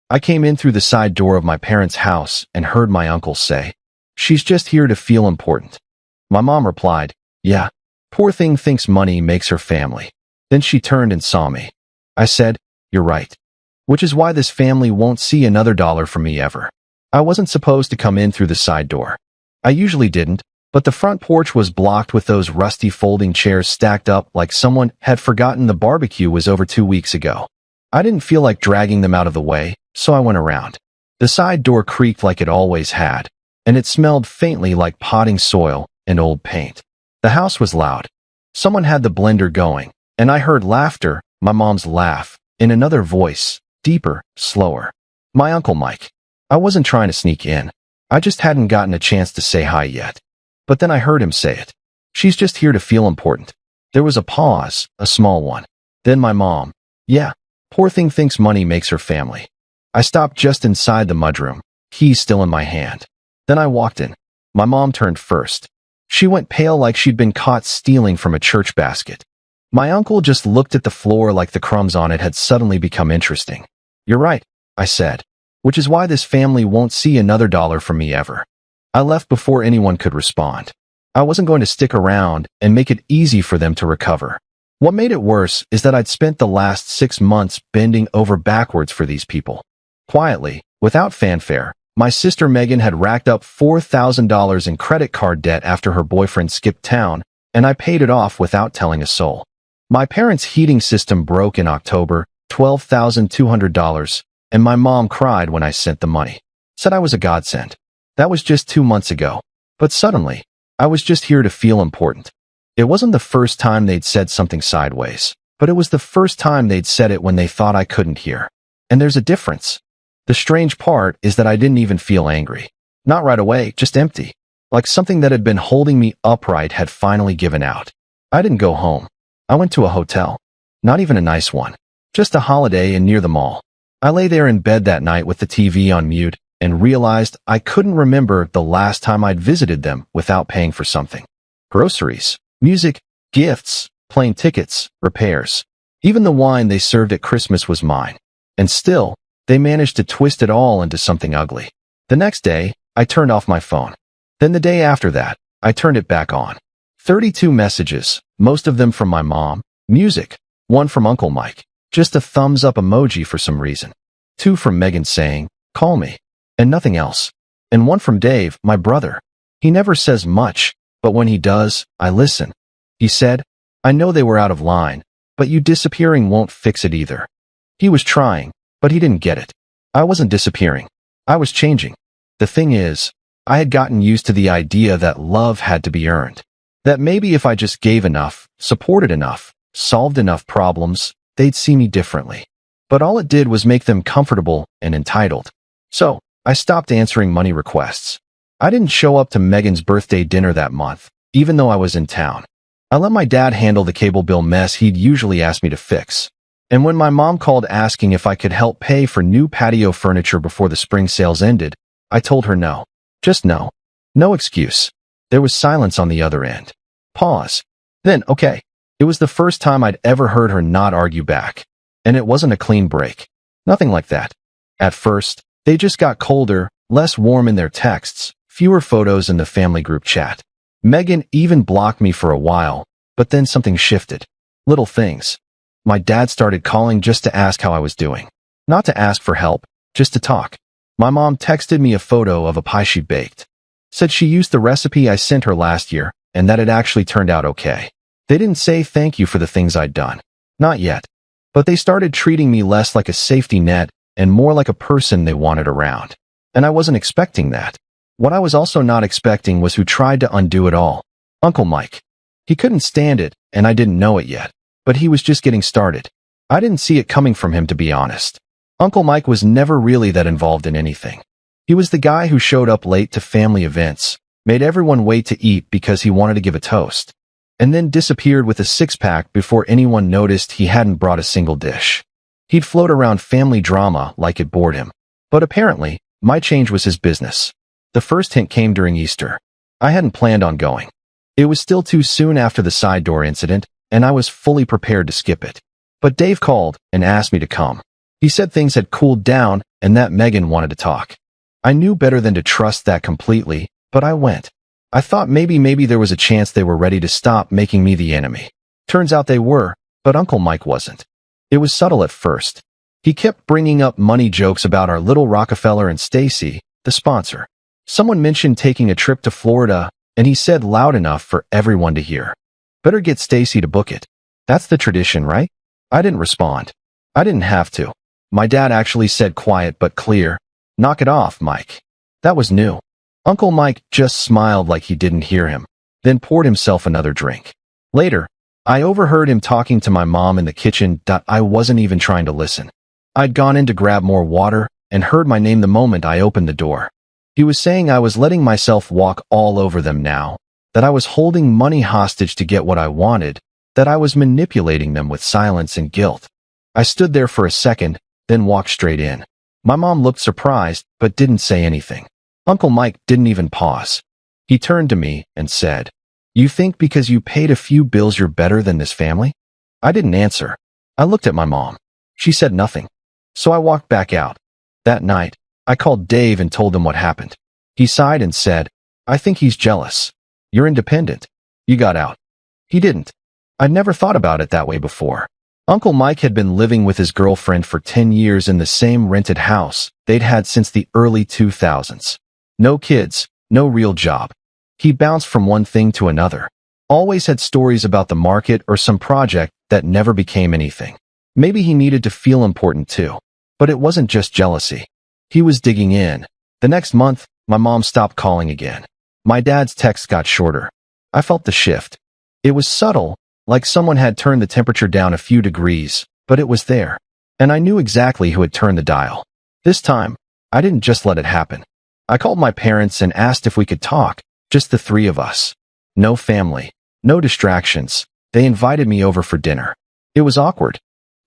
I came in through the side door of my parents' house and heard my uncle say, "She's just here to feel important." My mom replied, "Yeah, poor thing thinks money makes her family." Then she turned and saw me. I said, "You're right. Which is why this family won't see another dollar from me ever." I wasn't supposed to come in through the side door. I usually didn't, but the front porch was blocked with those rusty folding chairs stacked up like someone had forgotten the barbecue was over 2 weeks ago. I didn't feel like dragging them out of the way, so I went around. The side door creaked like it always had, and it smelled faintly like potting soil and old paint. The house was loud. Someone had the blender going, and I heard laughter, my mom's laugh, in another voice, deeper, slower. My Uncle Mike. I wasn't trying to sneak in. I just hadn't gotten a chance to say hi yet. But then I heard him say it. "She's just here to feel important." There was a pause, a small one. Then my mom. "Yeah, poor thing thinks money makes her family." I stopped just inside the mudroom, keys still in my hand. Then I walked in. My mom turned first. She went pale like she'd been caught stealing from a church basket. My uncle just looked at the floor like the crumbs on it had suddenly become interesting. "You're right," I said. "Which is why this family won't see another dollar from me ever." I left before anyone could respond. I wasn't going to stick around and make it easy for them to recover. What made it worse is that I'd spent the last 6 months bending over backwards for these people. Quietly, without fanfare, my sister Megan had racked up $4,000 in credit card debt after her boyfriend skipped town, and I paid it off without telling a soul. My parents' heating system broke in October, $12,200, and my mom cried when I sent the money. Said I was a godsend. That was just 2 months ago. But suddenly, I was just here to feel important. It wasn't the first time they'd said something sideways, but it was the first time they'd said it when they thought I couldn't hear. And there's a difference. The strange part is that I didn't even feel angry. Not right away, just empty. Like something that had been holding me upright had finally given out. I didn't go home. I went to a hotel. Not even a nice one. Just a Holiday Inn near the mall. I lay there in bed that night with the TV on mute and realized I couldn't remember the last time I'd visited them without paying for something. Groceries, music, gifts, plane tickets, repairs. Even the wine they served at Christmas was mine. And still, they managed to twist it all into something ugly. The next day, I turned off my phone. Then the day after that, I turned it back on. 32 messages, most of them from my mom. Music, one from Uncle Mike. Just a thumbs up emoji for some reason. 2 from Megan saying, "Call me." And nothing else. And 1 from Dave, my brother. He never says much, but when he does, I listen. He said, "I know they were out of line, but you disappearing won't fix it either." He was trying, but he didn't get it. I wasn't disappearing. I was changing. The thing is, I had gotten used to the idea that love had to be earned. That maybe if I just gave enough, supported enough, solved enough problems, they'd see me differently. But all it did was make them comfortable and entitled. So, I stopped answering money requests. I didn't show up to Megan's birthday dinner that month, even though I was in town. I let my dad handle the cable bill mess he'd usually ask me to fix. And when my mom called asking if I could help pay for new patio furniture before the spring sales ended, I told her no. Just no. No excuse. There was silence on the other end. Pause. Then, okay. It was the first time I'd ever heard her not argue back. And it wasn't a clean break. Nothing like that. At first, they just got colder, less warm in their texts, fewer photos in the family group chat. Megan even blocked me for a while, but then something shifted. Little things. My dad started calling just to ask how I was doing. Not to ask for help, just to talk. My mom texted me a photo of a pie she baked. Said she used the recipe I sent her last year, and that it actually turned out okay. They didn't say thank you for the things I'd done. Not yet. But they started treating me less like a safety net and more like a person they wanted around. And I wasn't expecting that. What I was also not expecting was who tried to undo it all. Uncle Mike. He couldn't stand it, and I didn't know it yet. But he was just getting started. I didn't see it coming from him, to be honest. Uncle Mike was never really that involved in anything. He was the guy who showed up late to family events, made everyone wait to eat because he wanted to give a toast, and then disappeared with a six-pack before anyone noticed he hadn't brought a single dish. He'd float around family drama like it bored him. But apparently, my change was his business. The first hint came during Easter. I hadn't planned on going. It was still too soon after the side door incident, and I was fully prepared to skip it. But Dave called and asked me to come. He said things had cooled down and that Megan wanted to talk. I knew better than to trust that completely, but I went. I thought maybe there was a chance they were ready to stop making me the enemy. Turns out they were, but Uncle Mike wasn't. It was subtle at first. He kept bringing up money jokes about our little Rockefeller and Stacy, the sponsor. Someone mentioned taking a trip to Florida, and he said loud enough for everyone to hear. Better get Stacy to book it. That's the tradition, right? I didn't respond. I didn't have to. My dad actually said quiet but clear, "Knock it off, Mike." That was new. Uncle Mike just smiled like he didn't hear him, then poured himself another drink. Later, I overheard him talking to my mom in the kitchen. I wasn't even trying to listen. I'd gone in to grab more water and heard my name the moment I opened the door. He was saying I was letting myself walk all over them now, that I was holding money hostage to get what I wanted, that I was manipulating them with silence and guilt. I stood there for a second, then walked straight in. My mom looked surprised, but didn't say anything. Uncle Mike didn't even pause. He turned to me and said, "You think because you paid a few bills you're better than this family?" I didn't answer. I looked at my mom. She said nothing. So I walked back out. That night, I called Dave and told him what happened. He sighed and said, "I think he's jealous. You're independent. You got out." He didn't. I'd never thought about it that way before. Uncle Mike had been living with his girlfriend for 10 years in the same rented house they'd had since the early 2000s. No kids, no real job. He bounced from one thing to another. Always had stories about the market or some project that never became anything. Maybe he needed to feel important too. But it wasn't just jealousy. He was digging in. The next month, my mom stopped calling again. My dad's texts got shorter. I felt the shift. It was subtle, like someone had turned the temperature down a few degrees, but it was there. And I knew exactly who had turned the dial. This time, I didn't just let it happen. I called my parents and asked if we could talk, just the three of us. No family, no distractions. They invited me over for dinner. It was awkward.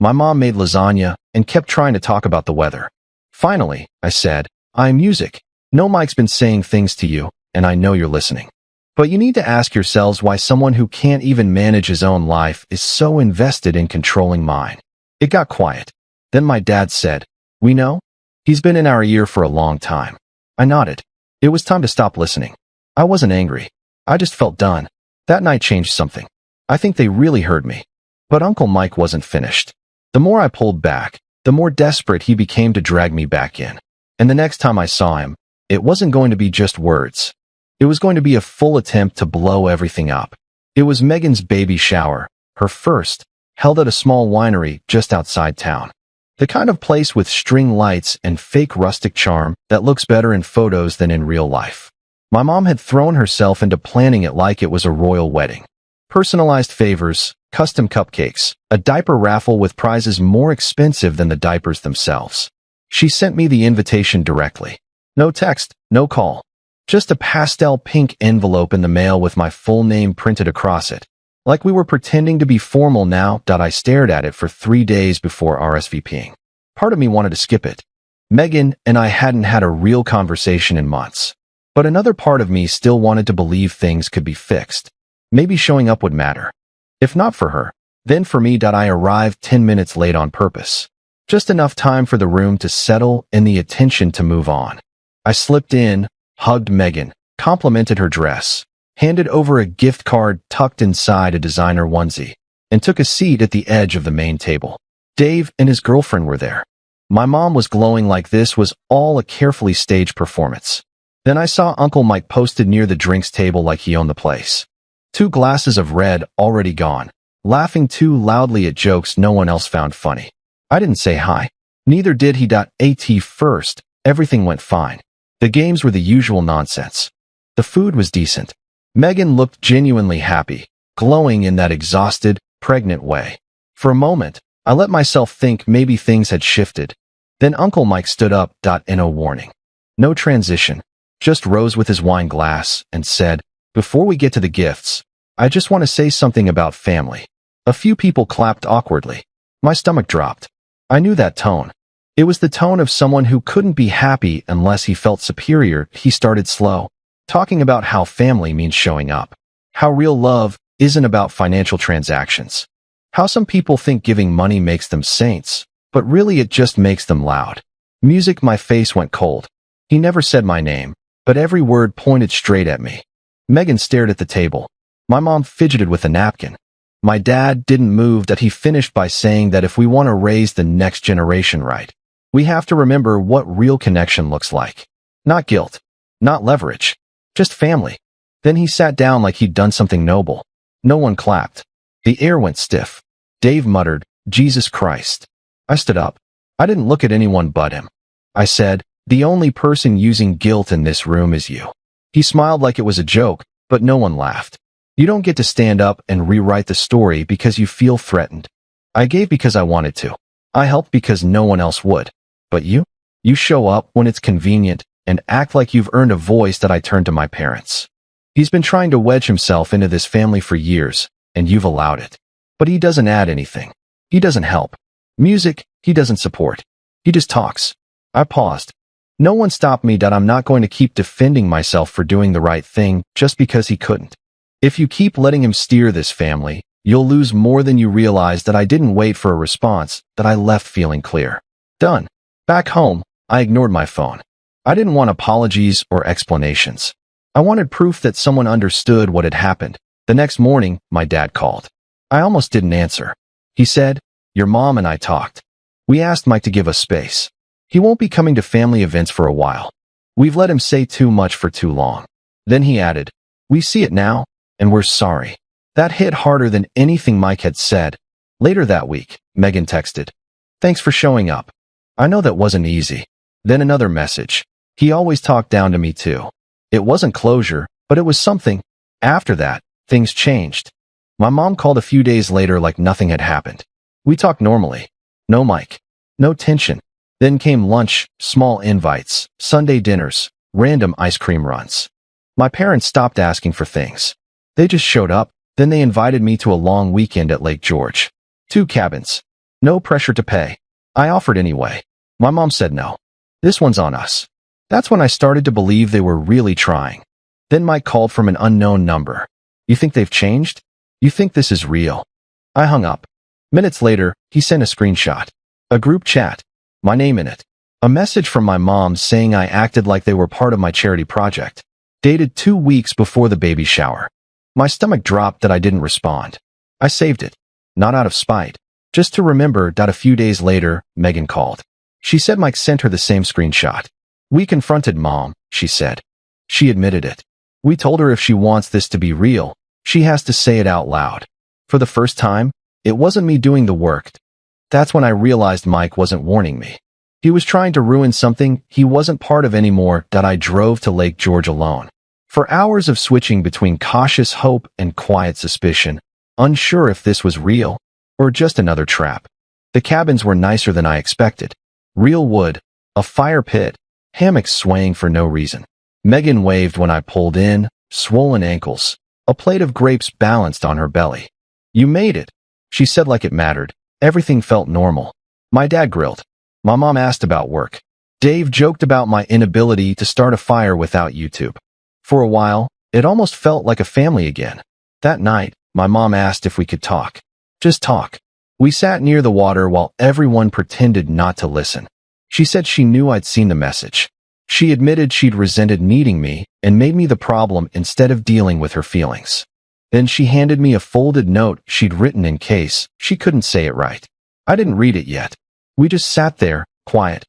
My mom made lasagna and kept trying to talk about the weather. Finally, I said, "I'm music. No, Mike's been saying things to you, and I know you're listening. But you need to ask yourselves why someone who can't even manage his own life is so invested in controlling mine." It got quiet. Then my dad said, "We know? He's been in our ear for a long time." I nodded. It was time to stop listening. I wasn't angry. I just felt done. That night changed something. I think they really heard me. But Uncle Mike wasn't finished. The more I pulled back, the more desperate he became to drag me back in. And the next time I saw him, it wasn't going to be just words. It was going to be a full attempt to blow everything up. It was Megan's baby shower, her first, held at a small winery just outside town. The kind of place with string lights and fake rustic charm that looks better in photos than in real life. My mom had thrown herself into planning it like it was a royal wedding. Personalized favors, custom cupcakes, a diaper raffle with prizes more expensive than the diapers themselves. She sent me the invitation directly. No text, no call. Just a pastel pink envelope in the mail with my full name printed across it. Like we were pretending to be formal now. I stared at it for 3 days before RSVPing. Part of me wanted to skip it. Megan and I hadn't had a real conversation in months. But another part of me still wanted to believe things could be fixed. Maybe showing up would matter. If not for her, then for me. I arrived 10 minutes late on purpose. Just enough time for the room to settle and the attention to move on. I slipped in, hugged Megan, complimented her dress, handed over a gift card tucked inside a designer onesie, and took a seat at the edge of the main table. Dave and his girlfriend were there. My mom was glowing like this was all a carefully staged performance. Then I saw Uncle Mike posted near the drinks table like he owned the place. 2 glasses of red already gone, laughing too loudly at jokes no one else found funny. I didn't say hi. Neither did he. At first, everything went fine. The games were the usual nonsense. The food was decent. Megan looked genuinely happy, glowing in that exhausted, pregnant way. For a moment, I let myself think maybe things had shifted. Then Uncle Mike stood up. In a warning. No transition, just rose with his wine glass and said, "Before we get to the gifts, I just want to say something about family." A few people clapped awkwardly. My stomach dropped. I knew that tone. It was the tone of someone who couldn't be happy unless he felt superior. He started slow, talking about how family means showing up, how real love isn't about financial transactions, how some people think giving money makes them saints, but really it just makes them loud. Music, my face went cold. He never said my name, but every word pointed straight at me. Megan stared at the table. My mom fidgeted with a napkin. My dad didn't move. That he finished by saying that if we want to raise the next generation right, we have to remember what real connection looks like. Not guilt, not leverage, just family. Then he sat down like he'd done something noble. No one clapped. The air went stiff. Dave muttered, "Jesus Christ." I stood up. I didn't look at anyone but him. I said, "The only person using guilt in this room is you." He smiled like it was a joke, but no one laughed. You don't get to stand up and rewrite the story because you feel threatened. I gave because I wanted to. I helped because no one else would. But you? You show up when it's convenient and act like you've earned a voice. That I turned to my parents. He's been trying to wedge himself into this family for years, and you've allowed it. But he doesn't add anything. He doesn't help. Music, he doesn't support. He just talks. I paused. No one stopped me. That I'm not going to keep defending myself for doing the right thing just because he couldn't. If you keep letting him steer this family, you'll lose more than you realize. That I didn't wait for a response. That I left feeling clear. Done. Back home, I ignored my phone. I didn't want apologies or explanations. I wanted proof that someone understood what had happened. The next morning, my dad called. I almost didn't answer. He said, "Your mom and I talked. We asked Mike to give us space. He won't be coming to family events for a while. We've let him say too much for too long." Then he added, "We see it now, and we're sorry." That hit harder than anything Mike had said. Later that week, Megan texted, "Thanks for showing up. I know that wasn't easy." Then another message. "He always talked down to me too." It wasn't closure, but it was something. After that, things changed. My mom called a few days later like nothing had happened. We talked normally. No Mike. No tension. Then came lunch, small invites, Sunday dinners, random ice cream runs. My parents stopped asking for things. They just showed up. Then they invited me to a long weekend at Lake George. 2 cabins. No pressure to pay. I offered anyway. My mom said no. "This one's on us." That's when I started to believe they were really trying. Then Mike called from an unknown number. "You think they've changed? You think this is real?" I hung up. Minutes later, he sent a screenshot. A group chat. My name in it. A message from my mom saying I acted like they were part of my charity project. Dated 2 weeks before the baby shower. My stomach dropped that I didn't respond. I saved it. Not out of spite. Just to remember. A few days later, Megan called. She said Mike sent her the same screenshot. "We confronted Mom," she said. She admitted it. "We told her if she wants this to be real, she has to say it out loud." For the first time, it wasn't me doing the work. That's when I realized Mike wasn't warning me. He was trying to ruin something he wasn't part of anymore. I drove to Lake George alone. For hours of switching between cautious hope and quiet suspicion, unsure if this was real or just another trap. The cabins were nicer than I expected. Real wood, a fire pit, hammocks swaying for no reason. Megan waved when I pulled in, swollen ankles, a plate of grapes balanced on her belly. "You made it," she said like it mattered. Everything felt normal. My dad grilled. My mom asked about work. Dave joked about my inability to start a fire without YouTube. For a while, it almost felt like a family again. That night, my mom asked if we could talk. Just talk. We sat near the water while everyone pretended not to listen. She said she knew I'd seen the message. She admitted she'd resented needing me and made me the problem instead of dealing with her feelings. Then she handed me a folded note she'd written in case she couldn't say it right. I didn't read it yet. We just sat there, quiet.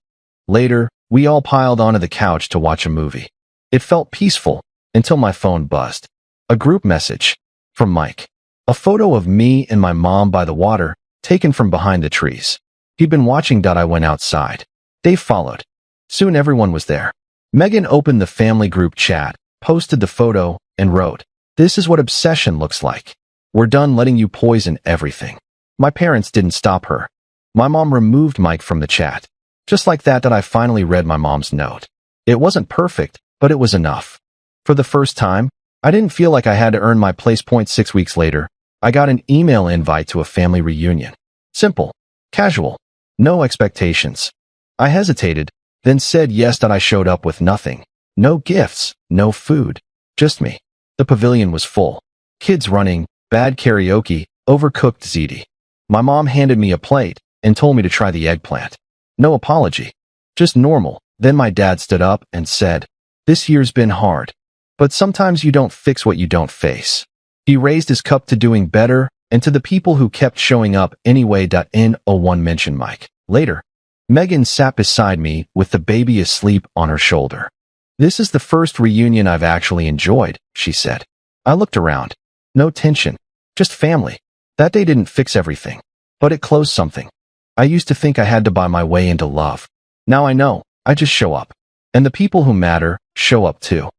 Later, we all piled onto the couch to watch a movie. It felt peaceful until my phone buzzed. A group message from Mike. A photo of me and my mom by the water, taken from behind the trees. He'd been watching. I went outside. Dave followed. Soon everyone was there. Megan opened the family group chat, posted the photo, and wrote, "This is what obsession looks like. We're done letting you poison everything." My parents didn't stop her. My mom removed Mike from the chat. Just like that, I finally read my mom's note. It wasn't perfect, but it was enough. For the first time, I didn't feel like I had to earn my place. 6 weeks later, I got an email invite to a family reunion. Simple, casual, no expectations. I hesitated, then said yes. I showed up with nothing. No gifts, no food, just me. The pavilion was full. Kids running, bad karaoke, overcooked ziti. My mom handed me a plate and told me to try the eggplant. No apology. Just normal. Then my dad stood up and said, "This year's been hard. But sometimes you don't fix what you don't face." He raised his cup to doing better and to the people who kept showing up anyway. N01 mentioned Mike. Later, Megan sat beside me with the baby asleep on her shoulder. "This is the first reunion I've actually enjoyed," she said. I looked around. No tension. Just family. That day didn't fix everything. But it closed something. I used to think I had to buy my way into love. Now I know. I just show up. And the people who matter show up too.